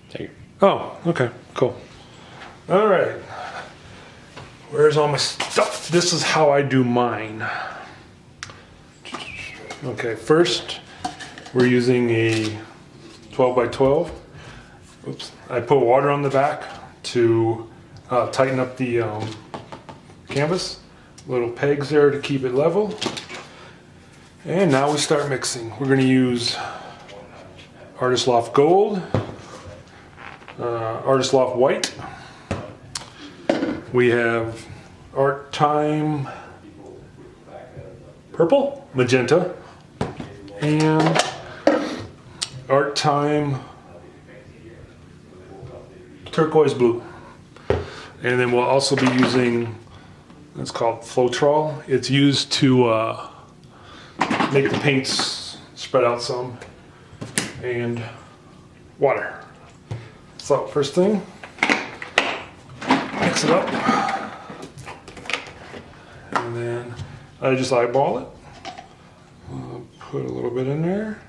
Take it. Oh, okay, cool. All right. Where's all my stuff? This is how I do mine. Okay, first we're using a 12 by 12. Oops. I put water on the back to tighten up the canvas. Little pegs there to keep it level. And now we start mixing. We're going to use Artist Loft Gold, Artist Loft White. We have Art Time Purple, Magenta, and Art Time Turquoise Blue. And then we'll also be using, it's called Floetrol. It's used to make the paints spread out some, and water. So first thing, mix it up, and then I just eyeball it. Put a little bit in there.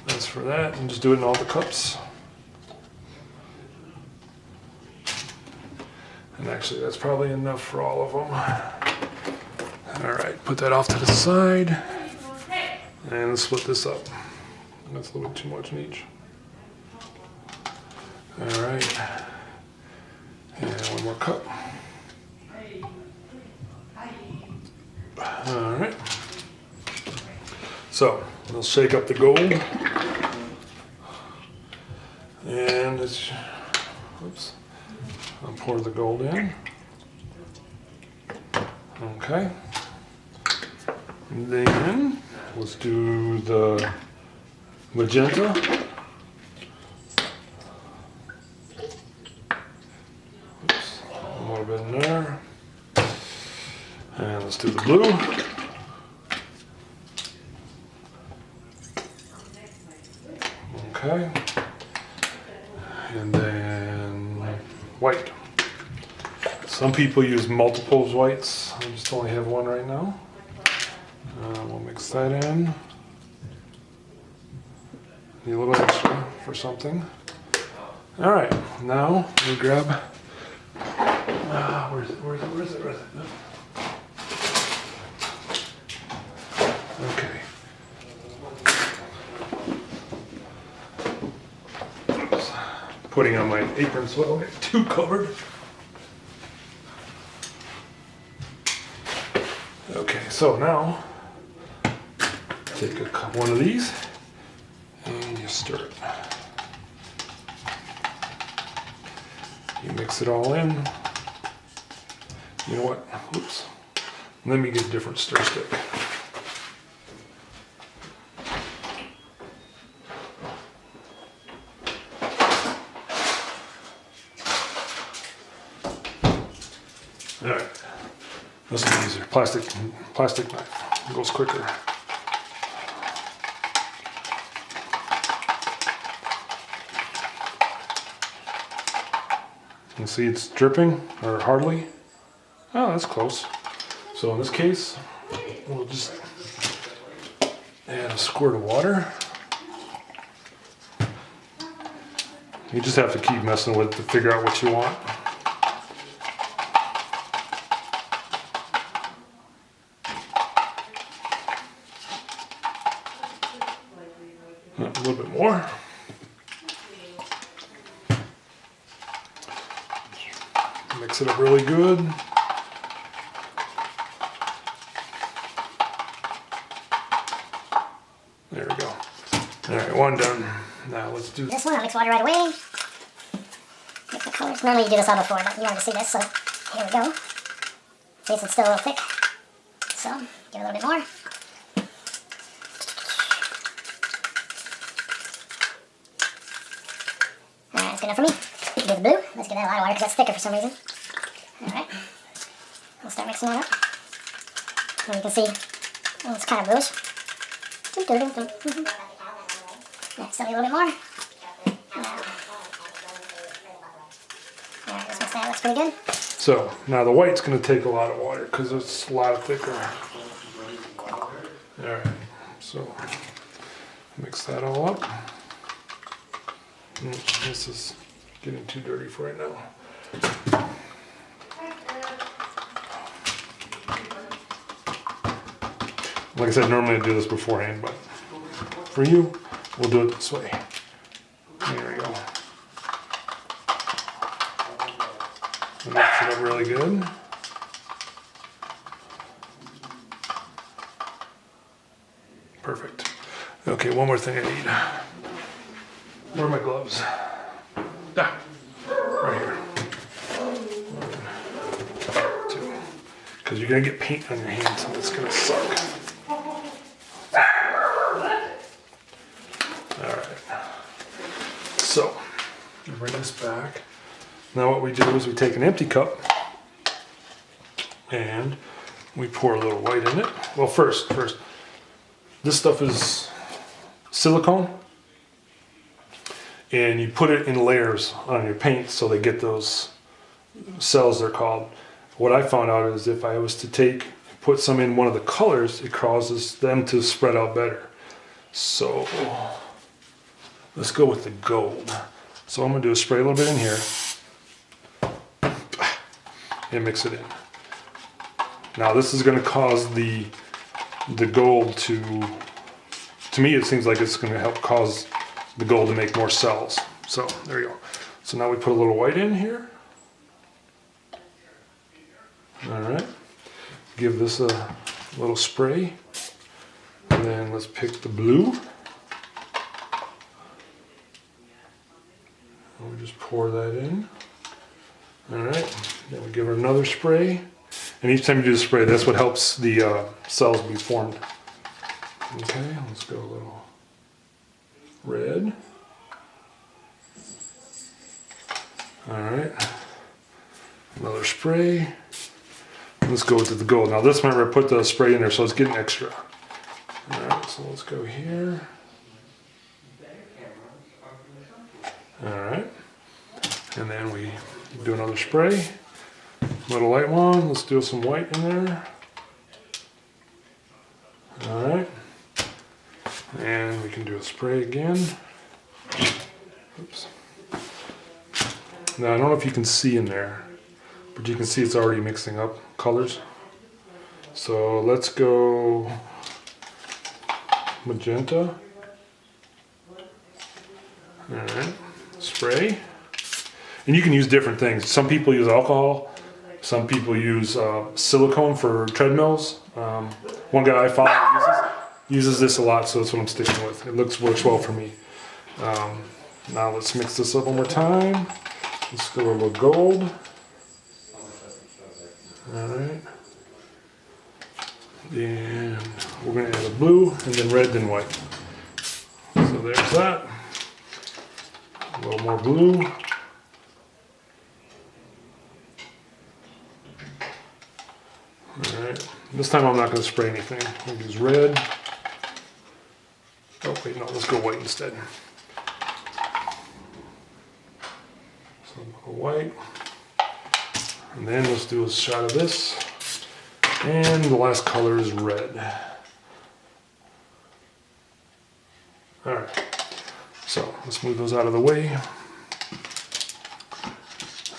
That's for that, and just do it in all the cups. And actually, that's probably enough for all of them. All right, put that off to the side, and split this up. That's a little bit too much in each. All right, and one more cup. All right. So we'll shake up the gold, and it's, oops, I'll pour the gold in. Okay. And then let's do the magenta. Oops, a little bit in there. And let's do the blue. Okay. And then white. Some people use multiples whites. I just only have one right now. We'll mix that in. Need a little extra for something. All right, now we grab. Where is it? Okay. Oops. Putting on my apron so I don't get too covered. Okay, so now take one of these and you stir it. You mix it all in. You know what? Oops. Let me get a different stir stick. All right. This is easier. Plastic knife. It goes quicker. You can see it's dripping, or hardly. Oh, that's close. So in this case, we'll just add a squirt of water. You just have to keep messing with it to figure out what you want. A little bit more. Mix it up really good. There we go. All right, one done. Now let's do this one. I'll mix water right away. Mix the colors. Normally you do this all before, but you wanted to see this, so here we go. See, it's still a little thick, so give it a little bit more. Alright, that's good enough for me. Do the blue. Let's get that a lot of water because that's thicker for some reason. Alright. We'll start mixing that up. And you can see it's kind of bluish. Yeah, still need a little bit more. Alright, let's mix that. Looks pretty good. So now the white's going to take a lot of water because it's a lot thicker. Alright, so mix that all up. This is getting too dirty for right now. Like I said, normally I do this beforehand, but for you, we'll do it this way. There we go. Mix it up really good. Perfect. Okay, one more thing I need. Where are my gloves? Ah, right here. 1, 2. Because you're gonna get paint on your hands and it's gonna suck. Alright. So, bring this back. Now what we do is we take an empty cup and we pour a little white in it. Well, first, this stuff is silicone, and you put it in layers on your paint so they get those cells, they're called. What I found out is if I was to put some in one of the colors, it causes them to spread out better. So let's go with the gold. So I'm gonna do a spray a little bit in here and mix it in. Now this is gonna cause the gold to me it seems like it's gonna help cause the gold to make more cells. So there you go. So now we put a little white in here. All right, give this a little spray. And then let's pick the blue. And we just pour that in. All right, then we give her another spray. And each time you do the spray, that's what helps the cells be formed. Okay, let's go a little red. All right, another spray. Let's go with the gold. Now this one, I put the spray in there, so it's getting extra. All right, so let's go here. All right, and then we do another spray. Little light one. Let's do some white in there. All right, and we can do a spray again. Oops. Now I don't know if you can see in there, but you can see it's already mixing up colors. So let's go magenta. All right, spray. And you can use different things. Some people use alcohol. Some people use silicone for treadmills. One guy I follow uses this a lot, so that's what I'm sticking with. It works well for me. Now let's mix this up one more time. Let's go a little gold. All right. And we're going to add a blue, and then red, then white. So there's that. A little more blue. All right. This time I'm not going to spray anything. I'll use red. Oh wait, no. Let's go white instead. So a little white. And then let's do a shot of this. And the last color is red. All right. So let's move those out of the way.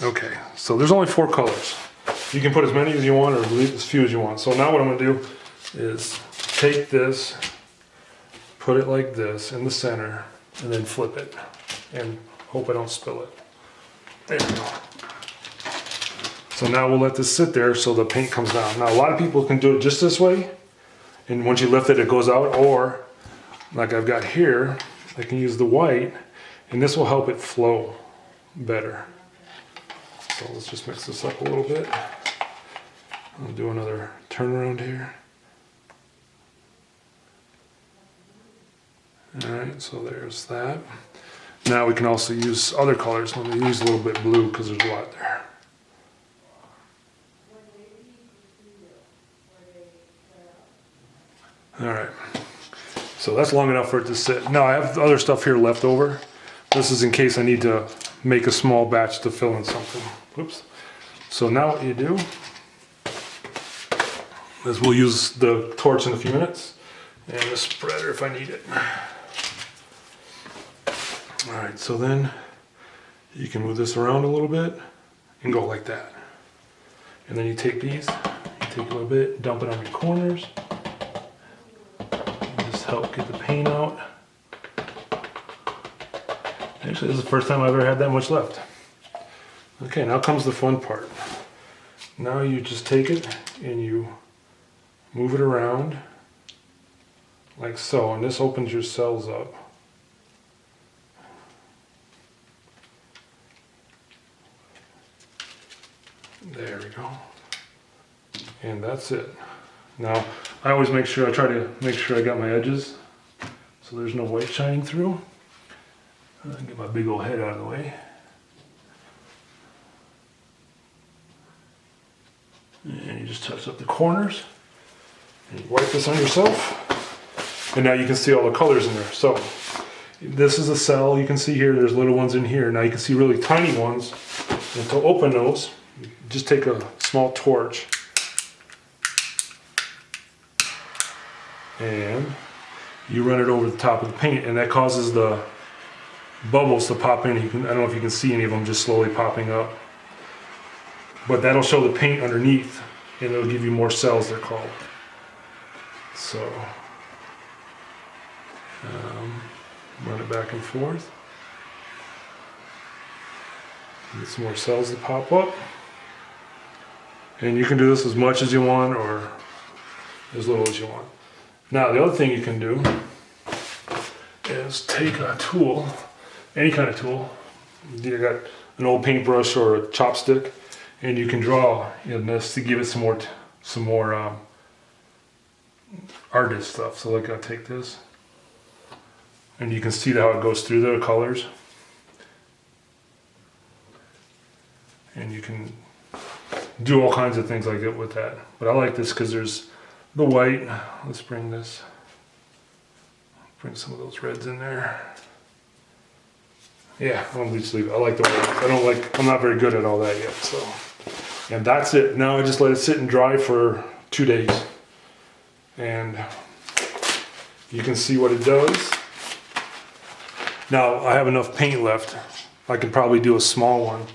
Okay, so there's only 4 colors. You can put as many as you want or leave as few as you want. So now what I'm gonna do is take this, put it like this in the center, and then flip it. And hope I don't spill it. There we go. So now we'll let this sit there so the paint comes down. Now a lot of people can do it just this way, and once you lift it, it goes out, or like I've got here, I can use the white, and this will help it flow better. So let's just mix this up a little bit. I'll do another turnaround here. All right, so there's that. Now we can also use other colors. Let me use a little bit blue because there's a lot there. All right, so that's long enough for it to sit. Now I have other stuff here left over. This is in case I need to make a small batch to fill in something. Whoops. So now what you do is we'll use the torch in a few minutes and the spreader if I need it. All right, so then you can move this around a little bit and go like that. And then you take these, you take a little bit, dump it on your corners. And just help get the paint out. Actually, this is the first time I've ever had that much left. Okay, now comes the fun part. Now you just take it and you move it around like so, and this opens your cells up. There we go. And that's it. Now, I always make sure, I try to make sure I got my edges so there's no white shining through. Get my big old head out of the way. And you just touch up the corners. And you wipe this on yourself. And now you can see all the colors in there. So, this is a cell. You can see here, there's little ones in here. Now you can see really tiny ones. And to open those, just take a small torch. And you run it over the top of the paint, and that causes the bubbles to pop in. I don't know if you can see any of them just slowly popping up. But that'll show the paint underneath, and it'll give you more cells, they're called. So, run it back and forth. Get some more cells to pop up. And you can do this as much as you want or as little as you want. Now, the other thing you can do is take a tool, any kind of tool. You got an old paintbrush or a chopstick, and you can draw in this to give it some more artist stuff. So like I'll take this, and you can see how it goes through the colors. And you can do all kinds of things like it with that. But I like this because there's the white. Let's bring this. Bring some of those reds in there. Yeah, I'll just leave it. I like the white. I'm not very good at all that yet, so. And that's it. Now I just let it sit and dry for 2 days. And you can see what it does. Now I have enough paint left. I can probably do a small one.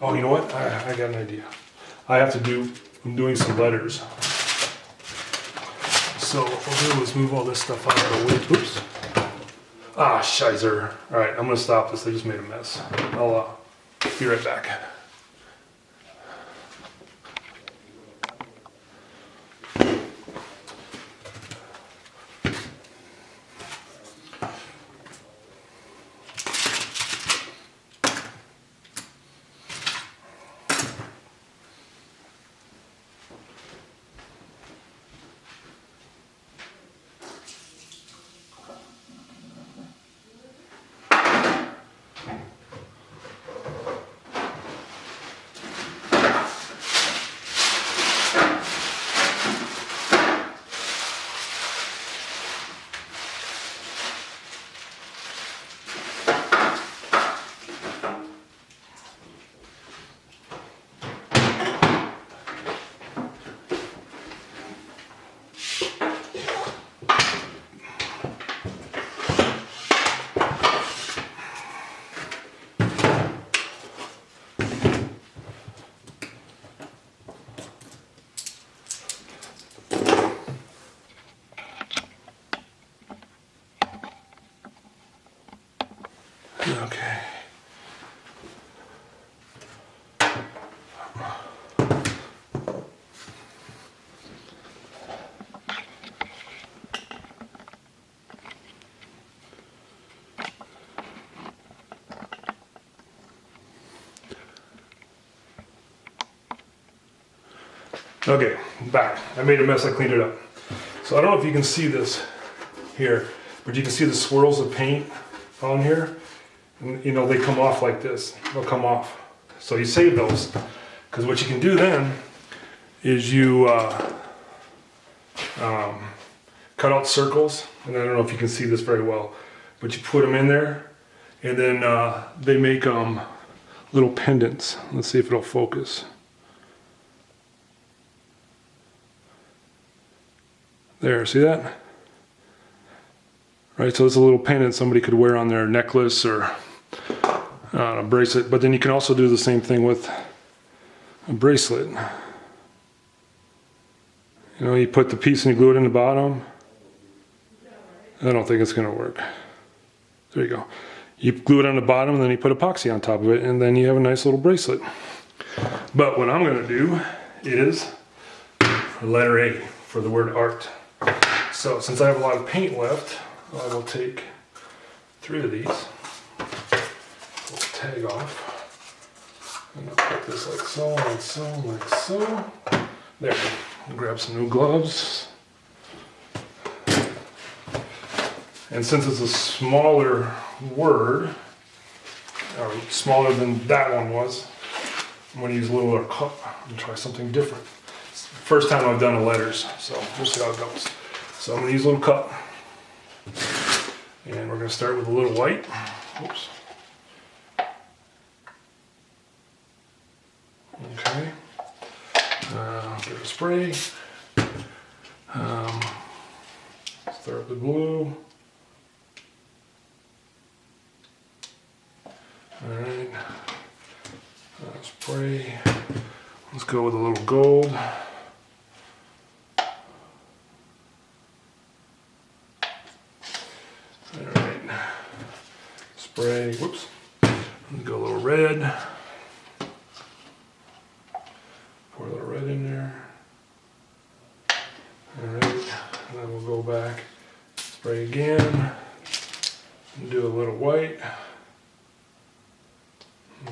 Oh, you know what? I got an idea. I'm doing some letters. So what we'll do is move all this stuff out of the way. Oops. Ah, shizer. All right, I'm gonna stop this. I just made a mess. I'll be right back. Okay. Okay, back. I made a mess, I cleaned it up. So I don't know if you can see this here, but you can see the swirls of paint on here. And, you know, they come off like this. They'll come off. So you save those. Because what you can do then is you cut out circles. And I don't know if you can see this very well, but you put them in there. And then they make little pendants. Let's see if it'll focus. There, see that? Right, so it's a little pendant somebody could wear on their necklace or a bracelet. But then you can also do the same thing with a bracelet. You know, you put the piece and you glue it in the bottom. I don't think it's going to work. There you go. You glue it on the bottom and then you put epoxy on top of it, and then you have a nice little bracelet. But what I'm going to do is a letter A for the word art. So since I have a lot of paint left, I will take 3 of these. Pull the tag off. And I'll put this like so, like so, like so. There. I'll grab some new gloves. And since it's a smaller word, or smaller than that one was, I'm going to use a littler cup and try something different. It's the first time I've done a letters, so we'll see how it goes. So I'm going to use a little cup. And we're going to start with a little white. Oops. Okay. Give it a spray. Start with the blue. Alright. Spray. Let's go with a little gold. Alright. Spray. Whoops. Let's go a little red. Pour a little red in there. Alright. And then we'll go back. Spray again. And do a little white.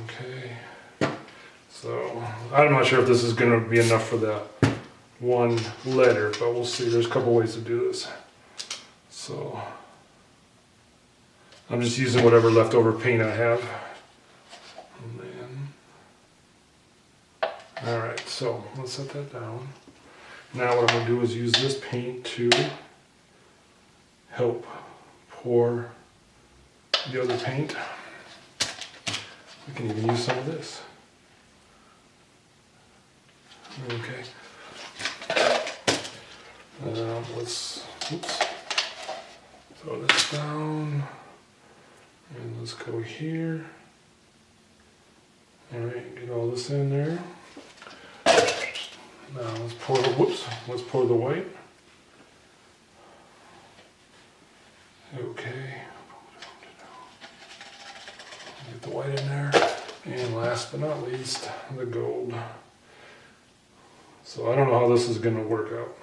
Okay. So, I'm not sure if this is going to be enough for the one letter, but we'll see. There's a couple ways to do this. So, I'm just using whatever leftover paint I have. And then, alright, so let's set that down. Now what I'm going to do is use this paint to help pour the other paint. We can even use some of this. Okay. Let's throw this down. And let's go here. Alright, get all this in there. Now let's pour the white. Okay. Get the white in there. And last but not least, the gold. So I don't know how this is going to work out.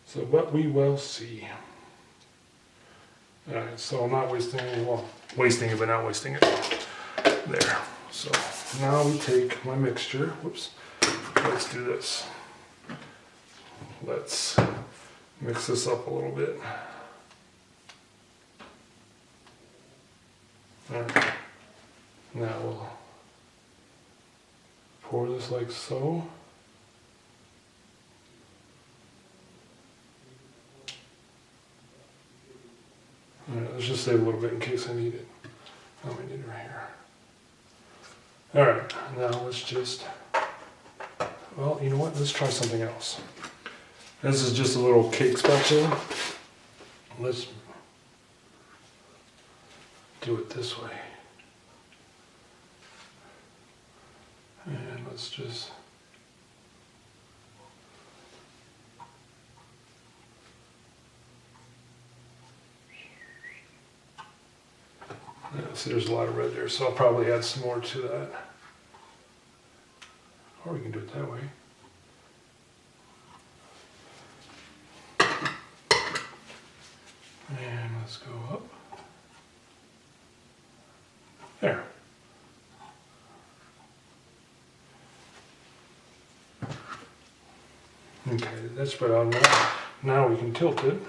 So, but we will see. Alright, so I'm not wasting it, well, wasting it, but not wasting it. There. So now we take my mixture. Whoops. Let's do this. Let's mix this up a little bit. Alright. Now we'll pour this like so. Alright, let's just save a little bit in case I need it. I need it right here. Alright, now let's just, well, you know what? Let's try something else. This is just a little cake spatula. Let's do it this way. And let's just see, there's a lot of red there, so I'll probably add some more to that. Or we can do it that way. And let's go up. There. Okay, that's spread out now. Now we can tilt it.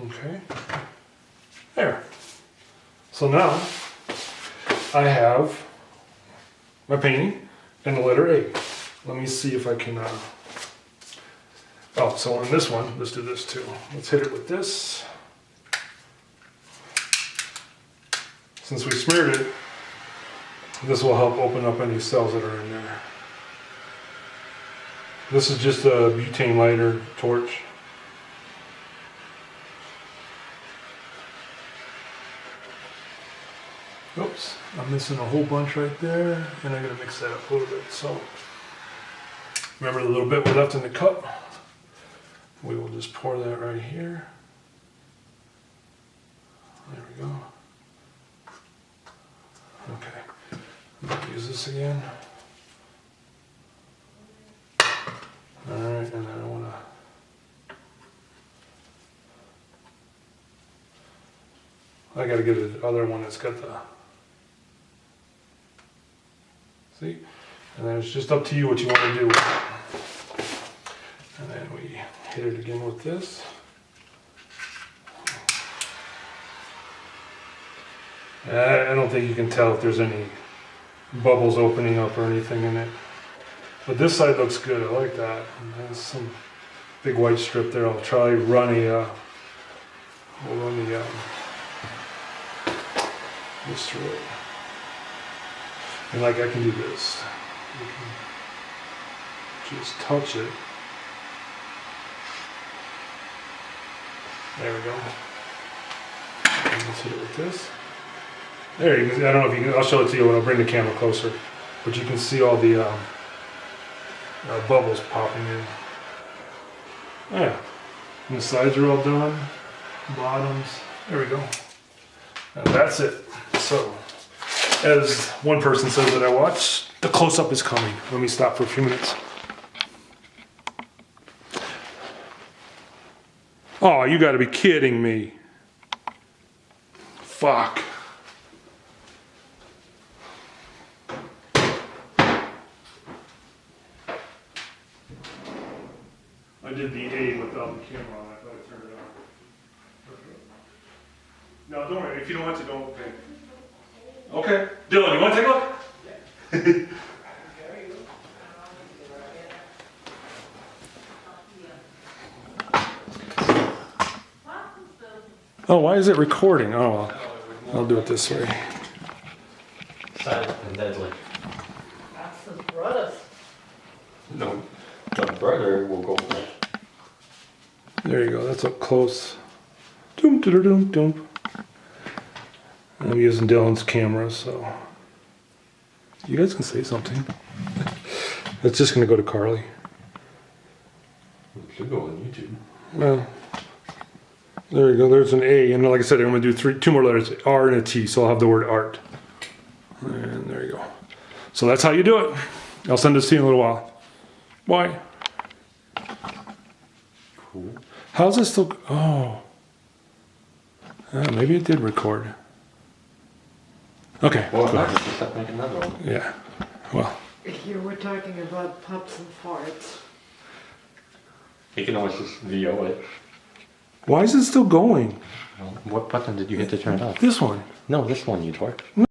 Okay, there. So now I have my painting and the letter A. Let me see if I can, oh, so on this one, let's do this too. Let's hit it with this. Since we smeared it, This will help open up any cells that are in there. This is just a butane lighter torch. Oops, I'm missing a whole bunch right there, and I gotta mix that up a little bit. So, remember the little bit we left in the cup? We will just pour that right here. There we go. Okay, I'm gonna use this again. Alright, and then I wanna I gotta get the other one that's got the see? And then it's just up to you what you want to do with it. And then we hit it again with this. I don't think you can tell if there's any bubbles opening up or anything in it. But this side looks good, I like that. And there's some big white strip there. I'll try run a, we'll run the, this through it. And like I can do this. You can just touch it. There we go. And let's hit it with this. There you can, I don't know if you can, I'll show it to you when I bring the camera closer. But you can see all the bubbles popping in. Yeah. And the sides are all done. Bottoms. There we go. And that's it. So, as one person says that I watched, the close-up is coming. Let me stop for a few minutes. Oh, you gotta be kidding me. Fuck. I did the A without the camera on. I thought I turned it on. No, don't worry. If you don't want to, don't pay. Okay. Dylan, you want to take a look? Oh, why is it recording? Oh, well, I'll do it this way. Silent and deadly. That's his brothers. No, the brother will go first. There you go. That's up close. Doom, doom, doom, doom. I'm using Dylan's camera, so you guys can say something. It's just gonna go to Carly. It should go on YouTube. Well, there you go. There's an A, and like I said, I'm gonna do two more letters, R and a T, so I'll have the word art. And there you go. So that's how you do it. I'll send this to you in a little while. Why? Cool. How's this still? Oh, maybe it did record. Okay. Well, cool. I just have to make another one. Yeah. Well. Here we're talking about pups and farts. You can always just VO it. Why is it still going? What button did you hit to turn it off? This one. No, this one, you twerk.